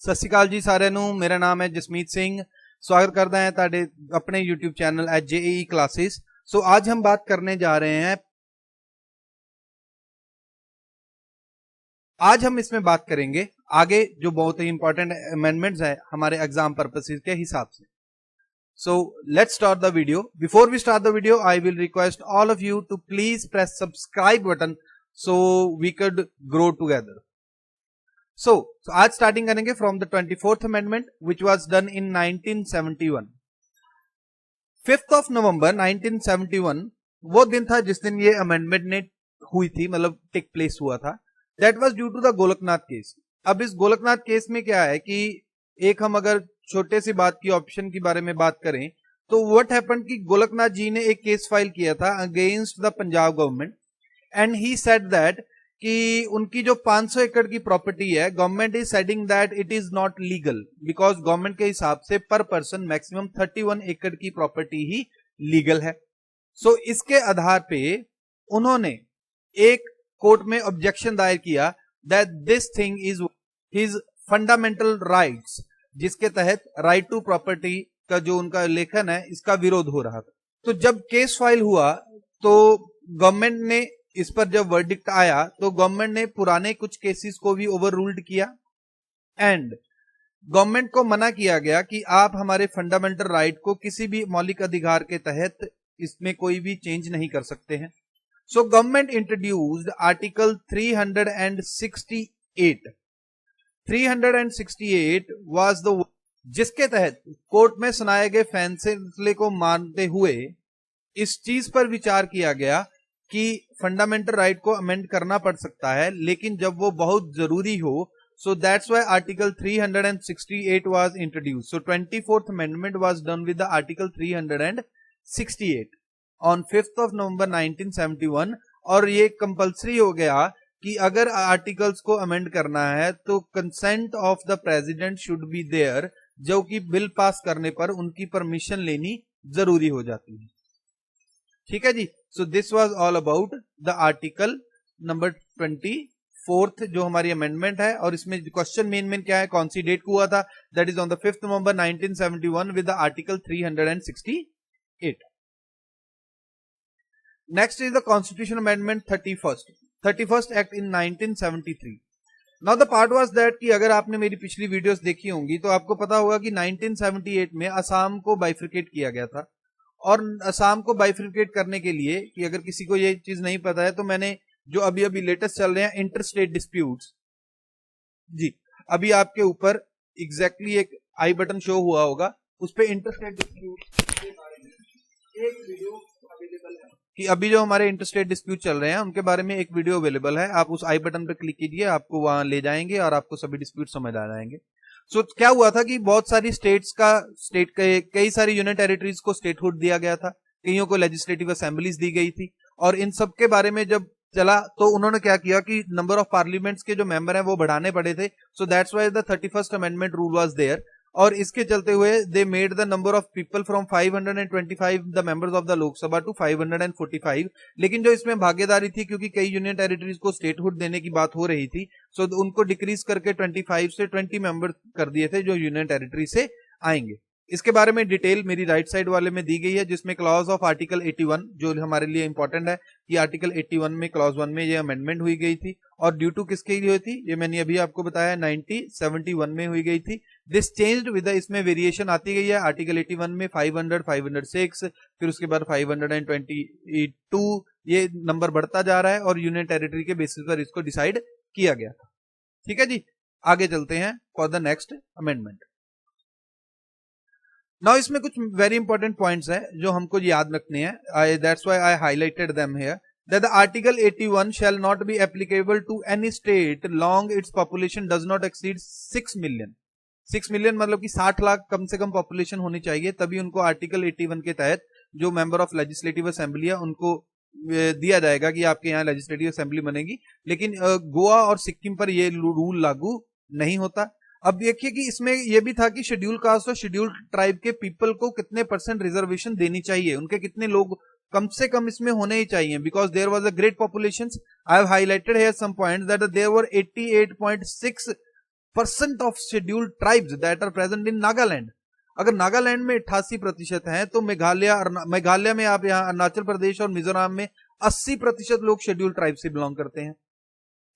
ਸਤਿ ਸ਼੍ਰੀ ਅਕਾਲ ਜੀ ਸਾਰਿਆਂ ਨੂੰ। ਮੇਰਾ ਨਾਮ ਹੈ जसमीत सिंह। स्वागत करता है ताड़े अपने YouTube चैनल JEE क्लासेस। सो आज हम बात करने जा रहे हैं, आज हम इसमें बात करेंगे आगे जो बहुत ही इंपॉर्टेंट अमेंडमेंट्स है हमारे एग्जाम पर्पसेस के हिसाब से। So let's start the video. Before we start the video, I will request all of you to please press subscribe button so we could grow together. So आज starting करेंगे from the 24th amendment which was done in 1971। 5th of November 1971 वो दिन था जिस दिन ये amendment ने हुई थी, मतलब टेक प्लेस हुआ था। That was due to the Golaknath case. अब इस गोलकनाथ केस में क्या है कि एक हम अगर छोटे सी बात की ऑप्शन के बारे में बात करें तो व्हाट हैपेंड कि गोलकनाथ जी ने एक केस फाइल किया था against the Punjab government and he said that कि उनकी जो 500 एकड़ की प्रॉपर्टी है, government is saying that it is not legal because government के हिसाब से पर पर्सन मैक्सिमम 31 एकड़ की प्रॉपर्टी ही लीगल है। सो इसके आधार पे उन्होंने एक कोर्ट में ऑब्जेक्शन दायर किया that this thing is his fundamental rights, जिसके तहत राइट टू प्रॉपर्टी का जो उनका लेखन है इसका विरोध हो रहा था। तो जब केस फाइल हुआ तो गवर्नमेंट ने इस पर जब वर्डिक्ट आया तो गवर्नमेंट ने पुराने कुछ केसेस को भी ओवर रूल्ड किया एंड गवर्नमेंट को मना किया गया कि आप हमारे फंडामेंटल राइट को किसी भी मौलिक अधिकार के तहत इसमें कोई भी चेंज नहीं कर सकते हैं। So government introduced article 368। 368 was the जिसके तहत कोर्ट में सुनाए गए फैसले को मानते हुए इस चीज पर विचार किया गया कि फंडामेंटल राइट को अमेंड करना पड़ सकता है, लेकिन जब वो बहुत जरूरी हो। सो that's why article 368 was introduced. So 24th amendment was done with the article 368 on 5th of November 1971। और ये कंपल्सरी हो गया कि अगर आर्टिकल्स को अमेंड करना है तो consent of the president should be there, जो कि बिल पास करने पर उनकी परमिशन लेनी जरूरी हो जाती है। ठीक है जी। So this was all about the article number 24th जो हमारी अमेंडमेंट है। और इसमें क्वेश्चन मेन क्या है, कौन सी डेट को हुआ था, that is on the 5th November 1971 with the article 368। Next is the constitution amendment 31st act in 1973। Now the part was that कि अगर आपने मेरी पिछली वीडियोस देखी होंगी तो आपको पता होगा कि 1978 में असम को बाइफरकेट किया गया था। और असम को बाइफरकेट करने के लिए, कि अगर किसी को ये चीज नहीं पता है तो मैंने जो अभी अभी लेटेस्ट चल रहे हैं इंटरस्टेट डिस्प्यूट्स जी, अभी आपके ऊपर एग्जैक्टली एक आई बटन शो हुआ होगा, उस पे इंटरस्टेट डिस्प्यूट के बारे में एक वीडियो अवेलेबल है कि अभी जो हमारे इंटरस्टेट डिस्प्यूट चल रहे हैं उनके बारे में एक वीडियो अवेलेबल है। आप उस आई बटन पे क्लिक कीजिए, आपको वहां ले जाएंगे और आपको सभी डिस्प्यूट समझ आ जाएंगे। सो क्या हुआ था कि बहुत सारी स्टेट कई सारी यूनियन टेरिटरीज को स्टेटहुड दिया गया था, कईयों को लेजिस्लेटिव असेंबलीज दी गई थी। और इन सब के बारे में जब चला तो उन्होंने क्या किया कि नंबर ऑफ पार्लियामेंट्स के जो मेंबर हैं वो बढ़ाने पड़े थे। So that's why the 31st amendment rule was there. और इसके चलते हुए they made the number of people from 525 the members of the Lok Sabha to 545। लेकिन जो इसमें भागीदारी थी, क्योंकि कई यूनियन टेरिटरीज को स्टेटहुड देने की बात हो रही थी, सो उनको डिक्रीज करके 25 से 20 मेंबर कर दिए थे जो यूनियन टेरिटरी से आएंगे। इसके बारे में डिटेल मेरी राइट साइड वाले में दी गई है, जिसमें क्लॉज ऑफ आर्टिकल 81 जो हमारे लिए इंपॉर्टेंट है कि आर्टिकल 81 में क्लॉज 1 में ये अमेंडमेंट हुई गई थी। और ड्यू टू किसके लिए हुई थी, ये मैंने अभी आपको बताया 1971 में हुई गई थी। दिस चेंज्ड विद इसमें वेरिएशन आती गई है। आर्टिकल 81 में 500, 506, फिर उसके बाद 522, ये नंबर बढ़ता जा रहा है और यूनियन टेरिटरी के बेसिस पर इसको डिसाइड किया गया था। ठीक है जी, आगे चलते हैं for the next amendment. Now इसमें कुछ वेरी इंपॉर्टेंट पॉइंट्स हैं जो हमको याद रखने हैं। That's why I highlighted them here that the article 81 shall not be applicable to any state long its population does not exceed 6 million. 6 million मतलब कि 60 लाख कम से कम पॉपुलेशन होनी चाहिए, तभी उनको आर्टिकल 81 के तहत जो मेंबर ऑफ लेजिस्लेटिव असेंबली है उनको दिया जाएगा कि आपके यहाँ लेजिस्लेटिव असेंबली बनेगी। लेकिन गोवा और सिक्किम पर यह रूल लागू नहीं होता। अब देखिए कि इसमें यह भी था कि शेड्यूल कास्ट और शेड्यूल ट्राइब के पीपल को कितने % रिजर्वेशन देनी चाहिए, उनके कितने लोग कम से कम इसमें होने ही चाहिए, because there was a great population. I have highlighted here some points that there were 88.6 88% of scheduled tribes that are present in Nagaland. अगर नागालैंड में 88% है तो मेघालय में आप यहाँ अरुणाचल प्रदेश और मिजोरम में 80% लोग शेड्यूल्ड ट्राइब से बिलोंग करते हैं।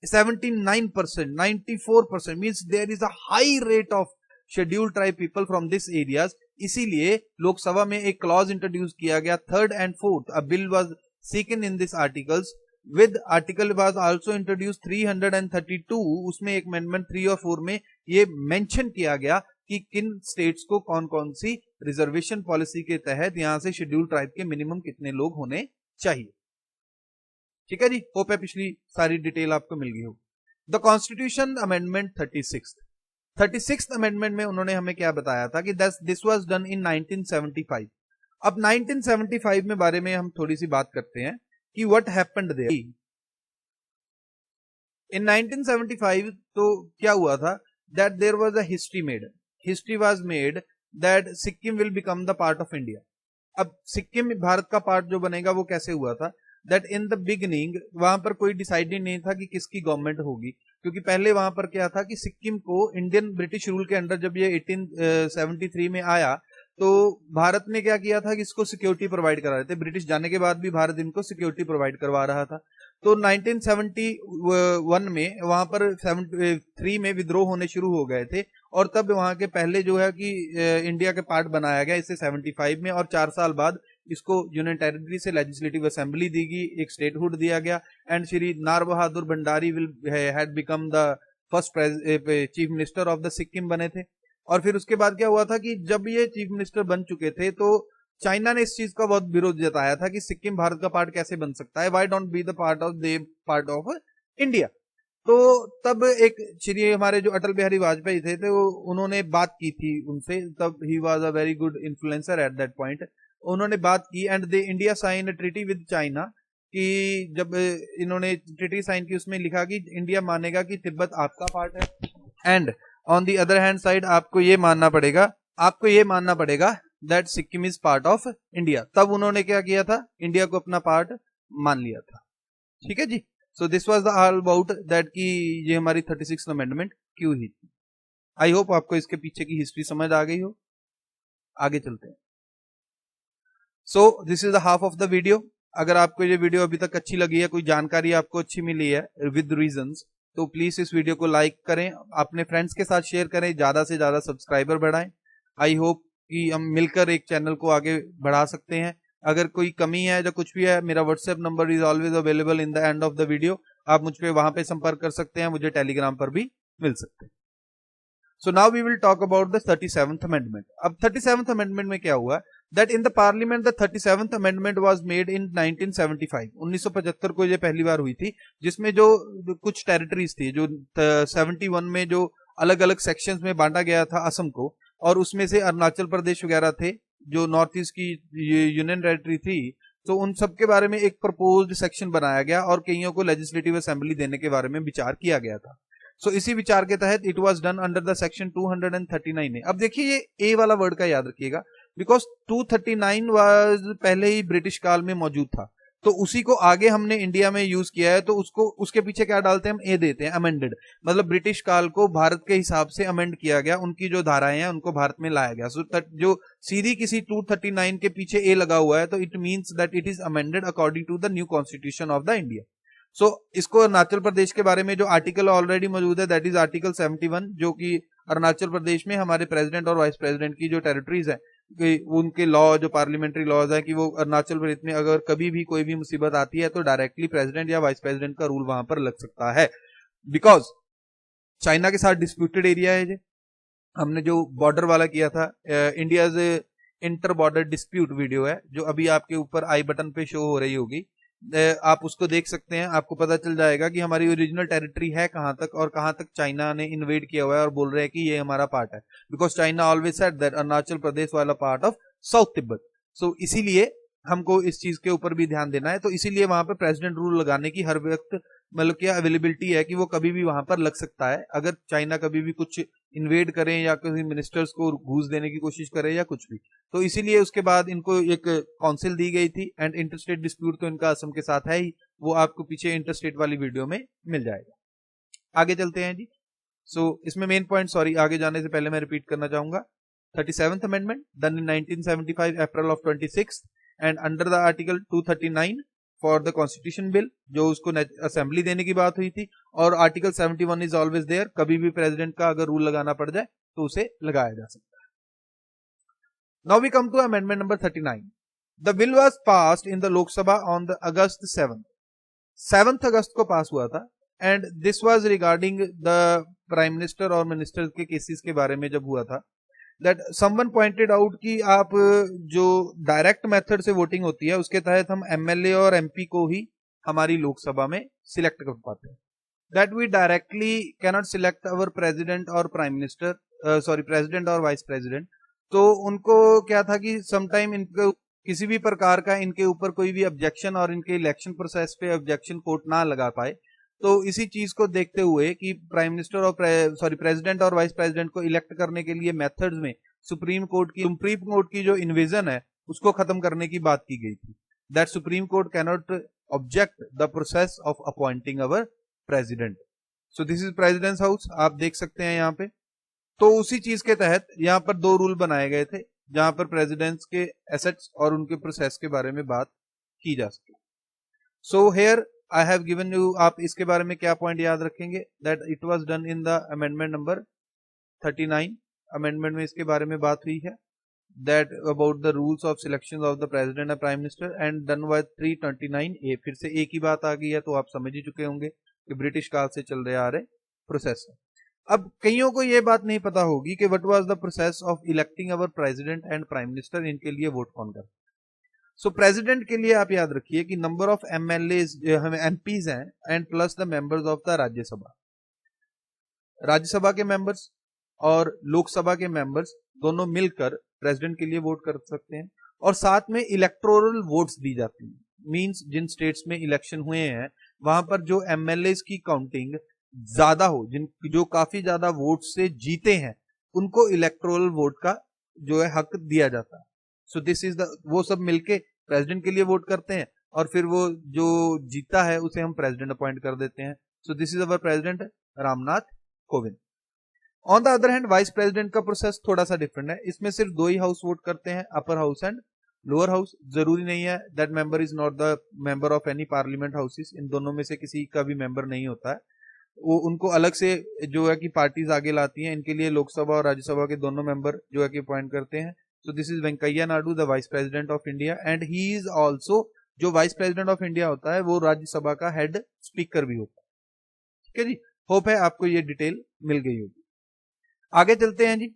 79%, 94% means there is a high rate of scheduled tribe people from this areas. इसीलिए लोकसभा में एक क्लॉज इंट्रोड्यूस किया गया, 3rd and 4th a bill was सीकन in this articles with article was also introduce 332। उसमें एक अमेंडमेंट 3 और 4 में ये मेंशन किया गया कि किन स्टेट्स को कौन कौन सी रिजर्वेशन पॉलिसी के तहत यहां से शेड्यूल्ड ट्राइब के मिनिमम कितने लोग होने चाहिए। ठीक है जी, होप है पिछली सारी डिटेल आपको मिल गई हो। The constitution amendment 36th amendment में उन्होंने हमें क्या बताया था कि दिस वाज डन इन 1975। अब 1975 में बारे में हम थोड़ी सी बात करते हैं कि व्हाट हैपेंड देयर इन 1975। तो क्या हुआ था, that there was a history was made that Sikkim will become the part of India. अब सिक्किम भारत का पार्ट जो बनेगा वो कैसे हुआ था, दैट इन द बिगिनिंग वहां पर कोई डिसाइडेड नहीं था कि किसकी गवर्नमेंट होगी, क्योंकि पहले वहां पर क्या था कि सिक्किम को इंडियन ब्रिटिश रूल के अंडर जब ये 1873 में आया तो भारत ने क्या किया था कि इसको सिक्योरिटी प्रोवाइड करा रहे थे। ब्रिटिश जाने के बाद भी भारत इनको सिक्योरिटी प्रोवाइड करवा रहा था। तो 1971 में वहां पर 73 में विद्रोह होने शुरू हो गए थे और तब वहां के पहले जो है कि इंडिया के पार्ट बनाया गया इसे 75 में, और 4 साल बाद इसको यूनियन टेरिटरी से लेजिस्लेटिव असेंबली दी गई, एक स्टेटहुड दिया गया and Shri Nar Bahadur Bhandari will had become the first chief minister of the Sikkim बने थे। और फिर उसके बाद क्या हुआ था कि जब ये चीफ मिनिस्टर बन चुके थे तो चाइना ने इस चीज का बहुत विरोध जताया था कि सिक्किम भारत का पार्ट कैसे बन सकता है, why don't be the part of India. तो तब एक श्री हमारे जो अटल बिहारी वाजपेयी थे तो उन्होंने बात की थी उनसे, तब he was a very good influencer at that point. उन्होंने बात की and they India sign a treaty with China कि जब इन्होंने ट्रीटी साइन की उसमें लिखा कि इंडिया मानेगा कि तिब्बत आपका पार्ट है and on the other hand side आपको ये मानना पड़ेगा that Sikkim is part of India. तब उन्होंने क्या किया था, इंडिया को अपना पार्ट मान लिया था। ठीक है जी, so this was the all about that कि ये हमारी 36th अमेंडमेंट क्यों हुई थी। आई होप आपको इसके पीछे की हिस्ट्री समझ आ गई हो। आगे चलते हैं। सो this is the half of the video. अगर आपको ये वीडियो अभी तक अच्छी लगी है, कोई जानकारी आपको अच्छी मिली है विद रीजंस, तो प्लीज इस वीडियो को लाइक करें, अपने फ्रेंड्स के साथ शेयर करें, ज्यादा से ज्यादा सब्सक्राइबर बढ़ाएं। आई होप कि हम मिलकर एक चैनल को आगे बढ़ा सकते हैं। अगर कोई कमी है या कुछ भी है, मेरा WhatsApp number is always available in the end of the video. आप मुझ पे वहां पे संपर्क कर सकते हैं, मुझे टेलीग्राम पर भी मिल सकते हैं। So now we will talk about the 37th amendment. अब 37th अमेंडमेंट में क्या हुआ, that in the parliament the 37th amendment was made in 1975। 1975 को ये पहली बार हुई थी, जिसमें जो कुछ टेरिटरीज थी जो 71 में जो अलग अलग सेक्शंस में बांटा गया था असम को, और उसमें से अरुणाचल प्रदेश वगैरह थे जो नॉर्थ ईस्ट की यूनियन टेरिटरी थी, तो उन सब के बारे में एक प्रपोज्ड सेक्शन बनाया गया और कईयों को लेजिस्लेटिव असेंबली देने के बारे में विचार किया गया था। सो इसी विचार के तहत it was done under the section 239 ए। अब देखिए ये ए वाला वर्ड का याद रखिएगा, बिकॉज 239 वाज पहले ही ब्रिटिश काल में मौजूद था, तो उसी को आगे हमने इंडिया में यूज किया है, तो उसको उसके पीछे क्या डालते हैं, हम ए देते हैं, अमेंडेड। मतलब ब्रिटिश काल को भारत के हिसाब से अमेंड किया गया, उनकी जो धाराएं हैं उनको भारत में लाया गया। सो जो सीधी किसी 239 के पीछे ए लगा हुआ है तो it means that it is amended according to the new constitution of the India. So इसको अरुणाचल प्रदेश के बारे में जो आर्टिकल ऑलरेडी मौजूद है दैट इज आर्टिकल 71, जो कि अरुणाचल प्रदेश में हमारे प्रेसिडेंट और वाइस प्रेसिडेंट की जो टेरिटरीज है उनके लॉ, जो पार्लियामेंट्री लॉज है कि वो अरुणाचल प्रदेश में अगर कभी भी कोई भी मुसीबत आती है तो डायरेक्टली प्रेसिडेंट या वाइस प्रेसिडेंट का रूल वहां पर लग सकता है, बिकॉज चाइना के साथ डिस्प्यूटेड एरिया है। हमने जो बॉर्डर वाला किया था, India's inter border dispute video है जो अभी आपके ऊपर आई बटन पे शो हो रही होगी, आप उसको देख सकते हैं। आपको पता चल जाएगा कि हमारी ओरिजिनल टेरिटरी है कहां तक और कहां तक चाइना ने इन्वेड किया हुआ है और बोल रहे हैं कि ये हमारा पार्ट है, because China always said that Arunachal Pradesh वाला part of south Tibet. So इसीलिए हमको इस चीज के ऊपर भी ध्यान देना है, तो इसीलिए वहां पर प्रेसिडेंट रूल लगाने की हर वक्त मतलब क्या अवेलेबिलिटी है कि वो कभी भी वहां पर लग सकता है, अगर चाइना कभी भी कुछ इन्वेड करें या किसी मिनिस्टर्स को घूस देने की कोशिश करे या कुछ भी। तो इसीलिए उसके बाद इनको एक काउंसिल दी गई थी एंड इंटरस्टेट डिस्प्यूट तो इनका असम के साथ है ही, वो आपको पीछे इंटरस्टेट वाली वीडियो में मिल जाएगा। आगे चलते हैं जी। इसमें मेन पॉइंट, सॉरी आगे जाने से पहले मैं रिपीट करना चाहूंगा, 37th amendment done in 1975 April of 26 and under the article 239 for the constitution bill, जो उसको असेंबली देने की बात हुई थी, और आर्टिकल 71 इज ऑलवेज देयर, कभी भी प्रेसिडेंट का अगर रूल लगाना पड़ जाए तो उसे लगाया जा सकता है। Now we come to amendment number 39। The bill was passed in the Lok Sabha on the August 7th अगस्त को पास हुआ था, and this was regarding the prime minister और मिनिस्टर के केसेस के बारे में जब हुआ था, दैट समवन पॉइंटेड आउट कि आप जो डायरेक्ट मेथड से वोटिंग होती है उसके तहत हम एमएलए और एमपी को ही हमारी लोकसभा में सिलेक्ट कर पाते हैं, that we directly cannot select our president और प्राइम मिनिस्टर, सॉरी प्रेसिडेंट और वाइस प्रेसिडेंट। तो उनको क्या था कि समटाइम इनको किसी भी प्रकार का इनके ऊपर कोई भी ऑब्जेक्शन और इनके इलेक्शन प्रोसेस पे ऑब्जेक्शन कोर्ट ना लगा पाए, तो इसी चीज को देखते हुए कि प्राइम मिनिस्टर और प्रेसिडेंट और वाइस प्रेसिडेंट को इलेक्ट करने के लिए मेथड्स में सुप्रीम कोर्ट की जो इन्विजन है उसको खत्म करने की बात की गई थी, that supreme court cannot object the process of appointing our president. So this is president's house, आप देख सकते हैं यहाँ पे। तो उसी चीज के तहत यहाँ पर 2 रूल बनाए गए थे जहां पर प्रेसिडेंट्स के एसेट्स और उनके प्रोसेस के बारे में बात की जा सके। So here I have given you, आप इसके बारे में क्या पॉइंट याद रखेंगे, that it was done in the amendment number 39। Amendment में इसके बारे में बात हुई है, that about the rules of selection of the president and prime minister, and done by 329A। फिर से एक ही बात आ गई है, तो आप समझ ही चुके होंगे कि ब्रिटिश काल से चल रहे आ रहे प्रोसेस है। अब कईयों को यह बात नहीं पता होगी कि what was the process of electing our president and prime minister, इनके लिए वोट कौन करता है। सो प्रेसिडेंट के लिए आप याद रखिए कि नंबर ऑफ एमएलएज हमें एमपीज हैं and plus the members of the Rajya Sabha, Rajya Sabha के मेंबर्स और लोकसभा के मेंबर्स दोनों मिलकर प्रेसिडेंट के लिए वोट कर सकते हैं, और साथ में इलेक्टोरल वोट्स दी जाती हैं, मींस जिन स्टेट्स में इलेक्शन हुए हैं वहां पर जो एमएलएज की काउंटिंग ज्यादा हो, जिन जो काफी ज्यादा वोट से जीते हैं, उनको इलेक्टोरल वोट का जो है हक दिया जाता है। सो दिस इज द, वो सब मिलके प्रेसिडेंट के लिए वोट करते हैं और फिर वो जो जीता है उसे हम प्रेसिडेंट अपॉइंट कर देते हैं। सो this is our president Ramnath Kovind. On the other hand vice president का प्रोसेस थोड़ा सा डिफरेंट है, इसमें सिर्फ 2 ही हाउस वोट करते हैं, upper house and lower house. जरूरी नहीं है that member is not the member of any parliament houses, इन दोनों में से किसी का भी मेंबर नहीं होता है, वो उनको अलग से जो है कि पार्टीज आगे लाती हैं, इनके लिए लोकसभा और राज्यसभा के दोनों मेंबर जो है कि अपॉइंट करते हैं। सो this is Venkaiah Naidu, the vice president of India, and he is also, जो वाइस प्रेसिडेंट ऑफ इंडिया होता है वो राज्यसभा का हेड स्पीकर भी होता है। ठीक है जी, होप है आपको ये डिटेल मिल गई होगी। आगे चलते हैं जी।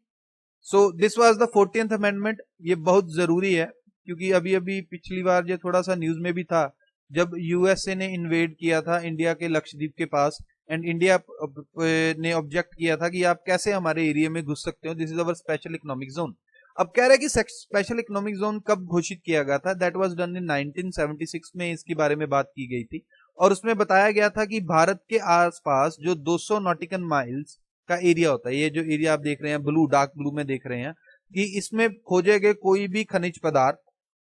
So this was the 40th amendment. ये बहुत जरूरी है क्योंकि अभी अभी पिछली बार ये थोड़ा सा न्यूज में भी था, जब यूएसए ने इन्वेड किया था इंडिया के लक्षद्वीप के पास, एंड इंडिया ने ऑब्जेक्ट किया था कि आप कैसे हमारे एरिया में घुस सकते हो, this is our special economic zone. अब कह रहे हैं कि स्पेशल इकोनॉमिक जोन कब घोषित किया गया था, दैट वाज डन इन 1976 में, इसके बारे में बात की गई थी, और उसमें बताया गया था कि भारत के आसपास जो 200 नॉटिकल माइल्स का एरिया होता है, ये जो एरिया आप देख रहे हैं ब्लू, डार्क ब्लू में देख रहे हैं, कि इसमें खोजे गए कोई भी खनिज पदार्थ,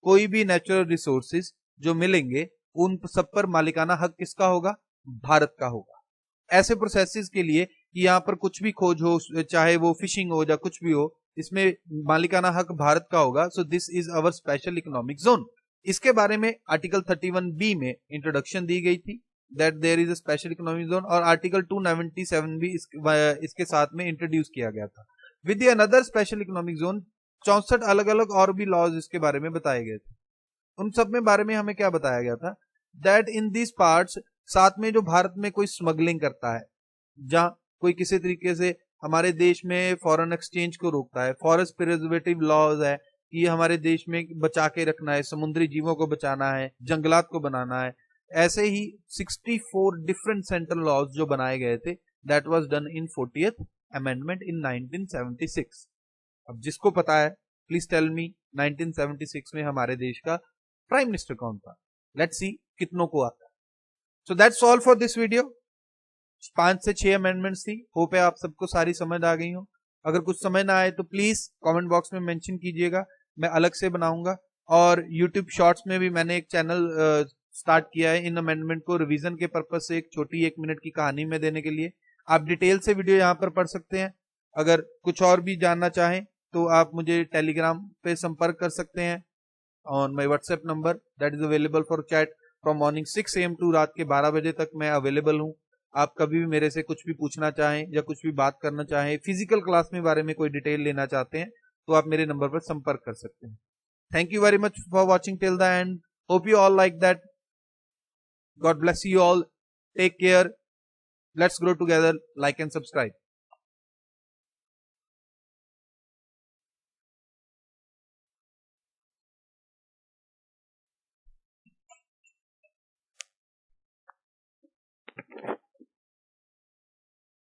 कोई भी नेचुरल रिसोर्सेज जो मिलेंगे, उन सब पर मालिकाना हक किसका होगा, भारत का होगा। ऐसे प्रोसेसेस के लिए कि यहाँ पर कुछ भी खोज हो, चाहे वो फिशिंग हो या कुछ भी हो, इसमें मालिकाना हक भारत का होगा। सो this is our special economic zone. इसके बारे में आर्टिकल 31B में इंट्रोडक्शन दी गई थी, that there is a special economic zone, और आर्टिकल 297 भी इसके साथ में इंट्रोड्यूस किया गया था। With the another special economic zone 64 अलग अलग और भी लॉज इसके बारे में बताए गए थे। उन सब में बारे में हमें क्या बताया गया था, दैट इन दिस पार्ट्स, साथ में जो भारत में कोई स्मगलिंग करता है, जहां कोई किसी तरीके से हमारे देश में फॉरेन एक्सचेंज को रोकता है, फॉरेस्ट प्रिजर्वेटिव लॉज है कि हमारे देश में बचा के रखना है, समुद्री जीवों को बचाना है, जंगलात को बनाना है, ऐसे ही 64 डिफरेंट सेंट्रल लॉज जो बनाए गए थे, that was done in 40th amendment in 1976। अब जिसको पता है प्लीज टेल मी 1976 में हमारे देश का प्राइम मिनिस्टर कौन था, लेट्स सी कितनों को आता है। So that's all for this video. 5 से 6 अमेंडमेंट्स थी, होप है आप सबको सारी समझ आ गई हो। अगर कुछ समझ ना आए तो प्लीज कमेंट बॉक्स में मेंशन कीजिएगा, मैं अलग से बनाऊंगा। और यूट्यूब शॉर्ट्स में भी मैंने एक चैनल स्टार्ट किया है इन अमेंडमेंट को रिवीजन के पर्पज से, एक छोटी 1 मिनट की कहानी में देने के लिए। आप डिटेल से वीडियो यहाँ पर पढ़ सकते हैं। अगर कुछ और भी जानना चाहें तो आप मुझे टेलीग्राम पे संपर्क कर सकते हैं on my WhatsApp number that is available for chat from morning 6 AM to रात के 12 बजे तक मैं अवेलेबल हूँ। आप कभी भी मेरे से कुछ भी पूछना चाहें या कुछ भी बात करना चाहें, फिजिकल क्लास में बारे में कोई डिटेल लेना चाहते हैं तो आप मेरे नंबर पर संपर्क कर सकते हैं। Thank you very much for watching till the end. Hope you all like that. God bless you all. Take care. Let's grow together. Like and subscribe.